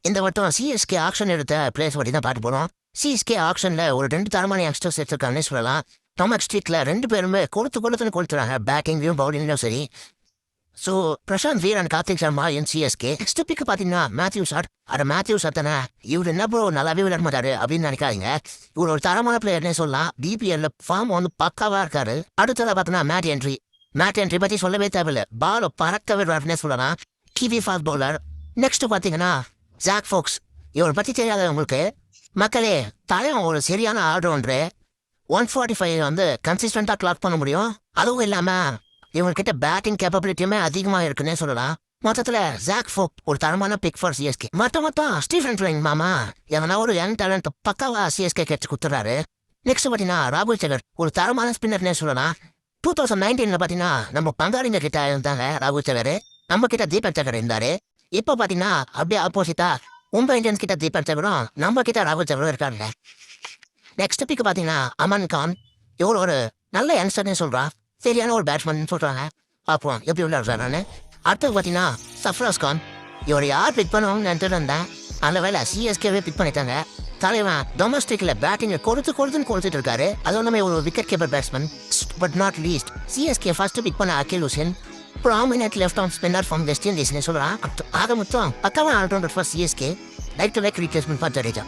இந்த வட்டம் CSK action எடுத்த பிளேஸ் பற்றி தான் பார்த்து போனோம். சிஎஸ்கே ஆக்ஷன்ல ஒரு 2 தரமான யங்ஸ்டர்ஸ் எடுத்திருக்காங்கன்னு சொல்லலாம். டாமக் ஸ்ட்ரீட்ல 2 பேருமே கொடுத்துன்னு கொடுத்துறாங்க, பேட்டிங்லையும் பவுலிங்லையும் சரி. So Prashant Veer and Karthik Sharma in CSK. Next pick பார்த்தீங்கன்னா மேத்யூ ஷாட். மேத்யூ ஷாட்டனை இவர் என்ன ப்ரோ நல்லாவே விளையாட மாட்டாரு அப்படின்னு நினைக்காதீங்க. இவர் ஒரு தரமான பிளேயர்னே சொல்லலாம். டிபிஎல்ல ஃபார்ம் வந்து பக்காவா இருக்காரு. அடுத்ததாக பார்த்தீங்கன்னா மேட் என்ட்ரி பற்றி சொல்லவே தேவையில்லை. பால் பறக்க விடுறாருன்னே சொல்லலாம். Kiwi fast bowler. நெக்ஸ்ட் பார்த்தீங்கன்னா ஜாக் ஃபோக்ஸ். இவரை பற்றி தெரியாத உங்களுக்கு மக்களே, தலைவன் ஒரு சரியான ஆல்ரவுண்டரு. 145 வந்து கன்சிஸ்டண்டாக கிளாக் பண்ண முடியும். அதுவும் இல்லாமல் இவங்ககிட்ட பேட்டிங் கேப்பபிலிட்டியுமே அதிகமாக இருக்குன்னே சொல்லலாம். மொத்தத்தில் ஜாக் ஃபோக் ஒரு தரமான பிக் ஃபார் சிஎஸ்கே. மொத்தம் ஸ்டீஃபன் ஃபிளிங் மாமா எவனா ஒரு யங் டேலண்ட் பக்காவா சிஎஸ்கே கேட்டு கொடுத்துறாரு. நெக்ஸ்ட் பார்த்தீங்கன்னா ராகுல் சகர் ஒரு தரமான ஸ்பின்னர்னே சொல்லலாம். 2019 பார்த்தீங்கன்னா நம்ம பங்காளிங்க கிட்ட இருந்தாங்க ராகுல் சகர். நம்ம கிட்ட தீபக் சகர் இருந்தாரு. இப்போ பார்த்தீங்கன்னா அப்படியே ஆப்போசிட்டா மும்பை இந்தியன்ஸ் கிட்ட தீபக் சகரும் நம்ம கிட்ட ராகுல் சகரும் இருக்காங்க. நெக்ஸ்ட் பிக் பார்த்தீங்கன்னா அமன் கான். இவ்வளோ ஒரு நல்ல யங்ஸ்டர்னே சொல்றா. சரியான ஒரு பேட்ஸ்மேன் சொல்றாங்க. பார்ப்போம் எப்படி விளையாடுறாரு. அடுத்தது பார்த்தீங்கன்னா சஃப்ராஸ் கான். இவர் யார் பிக் பண்ணுவாங்கன்னு நினைச்சிட்டு இருந்தேன். அந்த வேலை சிஎஸ்கேவே பிக் பண்ணிட்டாங்க. தலைவன் டொமஸ்டிக்ல பேட்டிங் கொடுத்துட்டு இருக்காரு. அது ஒன்றுமே ஒரு wicket keeper batsman. But not least CSK first pick பண்ண Akeal Hosein. Prominent left arm spinner from West இண்டீஸ்னு சொல்றான். ஆக மொத்தம் பக்காவான allrounder for CSK. Like to like replacement for Jadeja.